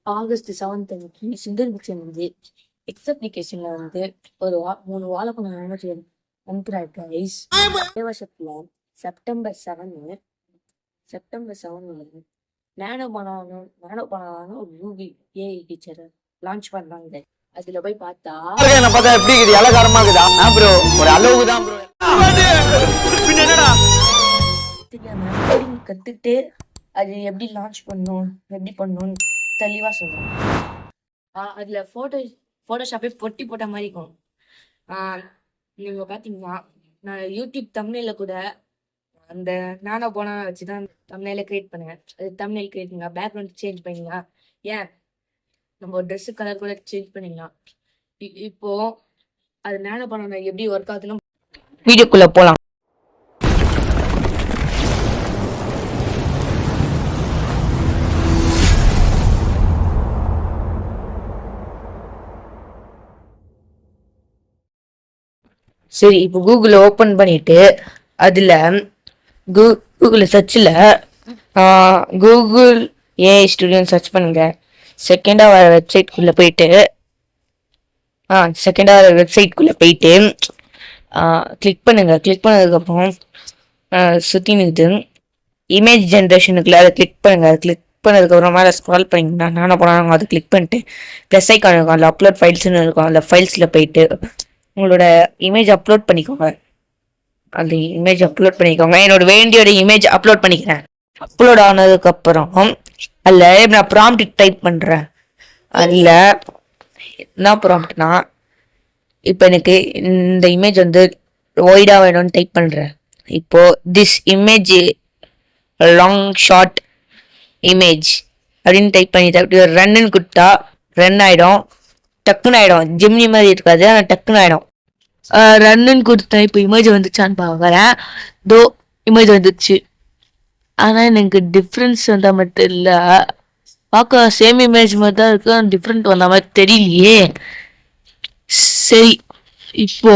August 7 அன்னைக்கு single books வந்து X அப்ளிகேஷன்ல வந்து ஒரு 3 வாழைப்பழம் அனுப்புறாரு கைஸ். அதே வருஷத்துல செப்டம்பர் 7 நானோ பனானோ ஒரு மூவி ஏஐ டீச்சர் லான்ச் பண்றாங்க. அதுல போய் பார்த்தா என்ன பார்த்தா எப்படி இருக்குது? அலங்காரமா இருக்குதா ப்ரோ? ஒரு அளவுக்கு தான் ப்ரோ. என்னடா தெரியாம coding கத்துக்கிட்டு அது எப்படி லான்ச் பண்ணணும் தெளிவா சொல்றேன். அதுல போட்டோஷாப்பே பொட்டி போட்ட மாதிரி இருக்கும். நீங்க பாத்தீங்கன்னா நான் யூடியூப் தம்ப்நெயில்ல கூட அந்த நானோ போனா வச்சுதான் தம்ப்நெயில கிரியேட் பண்ணுவேன். அது தம்ப்நெயில் கிரியேட் பண்ணுங்க, பேக்ரவுண்ட் சேஞ்ச் பண்ணிக்கலாம், ஏன் நம்ம ட்ரெஸ் கலர் கூட சேஞ்ச் பண்ணிக்கலாம். இப்போ அது நானோ போனா எப்படி ஒர்க் ஆகுதுன்னு வீடியோக்குள்ள போலாம். சரி, இப்போ கூகுளை ஓப்பன் பண்ணிட்டு அதில் கூகுள் சர்ச்சில் கூகுள் ஏஐ ஸ்டுடியோன்னு சர்ச் பண்ணுங்க. செகண்டாக வர வெப்சைட்குள்ளே போயிட்டு கிளிக் பண்ணுங்க. கிளிக் பண்ணதுக்கப்புறம் சுற்றி நிறுத்து இமேஜ் ஜென்ரேஷனுக்குள்ள அதை கிளிக் பண்ணுங்க. அதை கிளிக் பண்ணதுக்கப்புறம் மேலே ஸ்க்ரால் பண்ணிங்கன்னா நானும் போனாங்க அதை கிளிக் பண்ணிட்டு ப்ளஸ் ஐக்கான் இருக்கும், அதில் அப்லோட் ஃபைல்ஸ்னு இருக்கும். அதில் ஃபைல்ஸில் போயிட்டு உங்களோட இமேஜ் அப்லோட் பண்ணிக்கோங்க. என்னோட வேண்டியோட இமேஜ் அப்லோட் பண்ணிக்கிறேன். அப்லோட் ஆனதுக்கப்புறம் அதில் நான் ப்ராம்ப்ட் டைப் பண்ணுறேன். அதில் என்ன ப்ராம்ப்ட்னா, இப்போ எனக்கு இந்த இமேஜ் வந்து ஒய்டாக வேணும்னு டைப் பண்ணுறேன். இப்போது this image long short image அப்படின்னு டைப் பண்ணி ரன்னு கொடுத்தா ரன் ஆகிடும், டக்குன்னு ஆகிடும். ஜெமினி மாதிரி இருக்காது, ஆனால் டக்குன்னு ஆகிடும். ரன்னு கொடுத்தேன். இப்போ இமேஜ் வந்துச்சான்னு பார்க்குறேன். இமேஜ் வந்துச்சு. ஆனால் எனக்கு டிஃப்ரென்ஸ் வந்த மாதிரி தெரியல. பார்க்க சேம் இமேஜ் மாதிரி தான் இருக்கு, டிஃப்ரெண்ட் வந்த மாதிரி தெரியலையே. சரி, இப்போ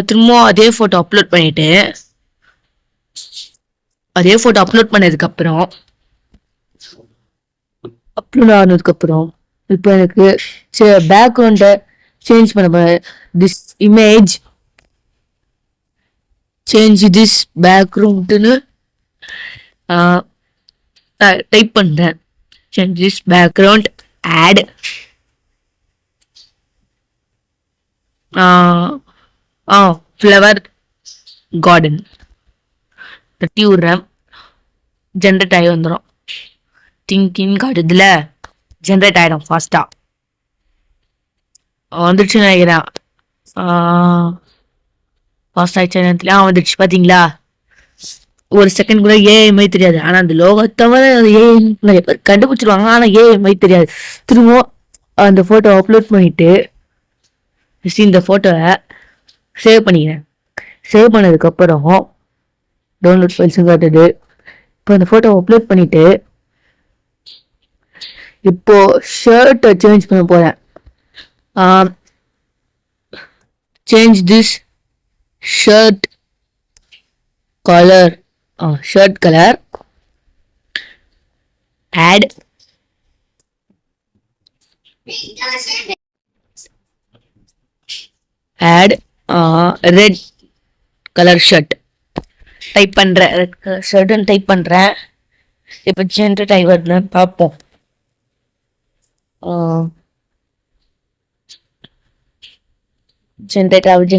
திரும்ப அதே ஃபோட்டோ அப்லோட் பண்ணதுக்கப்புறம் அப்லோட் ஆனதுக்கப்புறம் இப்போ எனக்கு பேக்ரவுண்டை சேஞ்ச் பண்ண திஸ் இமேஜ் சேஞ்ச் திஸ் பேக்ரவுண்ட்னு டைப் பண்ணுறேன். Change this background add flower garden தட்டி விட்றேன். ஜென்ரேட் ஆகி வந்துடும். திங்கின் காட்டுதுல ஜென்ரேட் ஆகிடும் ஃபாஸ்ட்டாக. வந்துடுச்சுன்னு நினைக்கிறேன். ஃபாஸ்ட் ஆயிடுச்சு வந்துடுச்சு. பார்த்தீங்களா, ஒரு செகண்ட் கூட ஏஐ மாதிரி தெரியாது. ஆனால் அந்த லோகோ தவிர ஏஐ நிறைய பேர் கண்டுபிடிச்சிருவாங்க, ஆனால் ஏஐ மாதிரி தெரியாது. திரும்ப அந்த ஃபோட்டோ அப்லோட் பண்ணிட்டு இந்த ஃபோட்டோவை சேவ் பண்ணிக்கிறேன். சேவ் பண்ணதுக்கப்புறம் டவுன்லோட் ஃபைல்ஸும் காட்டுது. இப்போ அந்த ஃபோட்டோ அப்லோட் பண்ணிட்டு இப்போ ஷர்ட்டை சேஞ்ச் பண்ண போகிறேன். change this shirt color add red color shirt type பண்றேன். ரெட் கலர் ஷர்ட்னு டைப் பண்றேன். இப்போ ஜென்ரேட் ஆகி வருதுன்னு பார்ப்போம். ஜென்ரேட் ஆகுது.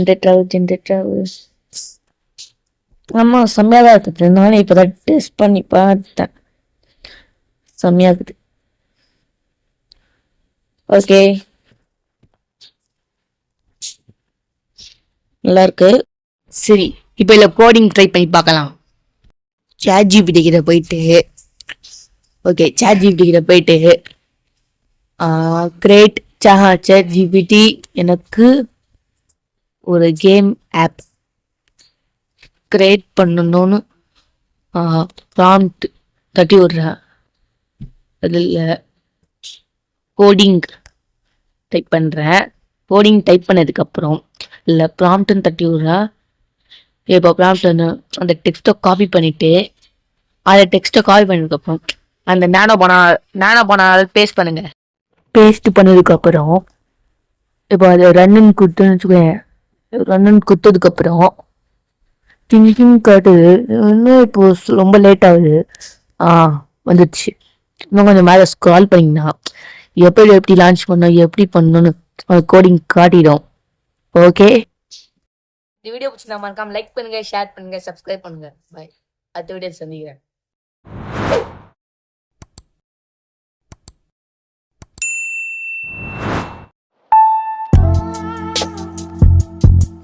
ஆமா, செம்மையா தான் இருக்குது. நானே இப்போதான் டெஸ்ட் பண்ணி பார்த்தேன். செம்மையா இருக்குது. ஓகே, நல்லா இருக்கு. சரி, இப்போ இல்லை கோடிங் ட்ரை பண்ணி பார்க்கலாம். சாட் கிட்ட போயிட்டு கிரியேட் சாட் ஜிபிடி எனக்கு ஒரு கேம் ஆப் கிரியேட் பண்ணணும்னு ப்ராம்ப்ட் தட்டி விடுறேன். அதில் கோடிங் டைப் பண்ணுறேன். கோடிங் டைப் பண்ணதுக்கப்புறம் இல்லை ப்ராம்ப்ட்னு தட்டி விடுறேன். இப்போ ப்ராம்ப்ட் அந்த டெக்ஸ்ட்டை காப்பி பண்ணிவிட்டு அதை டெக்ஸ்ட்டை காப்பி பண்ணதுக்கப்புறம் அந்த நானோ போனால் பேஸ்ட் பண்ணுங்க. பேஸ்ட் பண்ணதுக்கு அப்புறம் இப்போ அது ரன்னுன்னு கொடுத்துன்னு வச்சுக்கோங்க. ரன்னுன்னு கொடுத்ததுக்கு அப்புறம் திங்கிங் காட்டுது. இன்னும் இப்போ ரொம்ப லேட் ஆகுது. வந்துடுச்சு. இன்னும் கொஞ்சம் மேலே ஸ்க்ரால் பண்ணிங்கன்னா எப்படி லான்ச் பண்ணோம் எப்படி பண்ணணும்னு கோடிங் காட்டிடும். ஓகே, இந்த வீடியோ பிடிச்சிருந்தா மறக்காம லைக் பண்ணுங்க, ஷேர் பண்ணுங்க, சப்ஸ்கிரைப் பண்ணுங்க. பை. அடுத்த வீடியோ சந்திக்கிறேன்.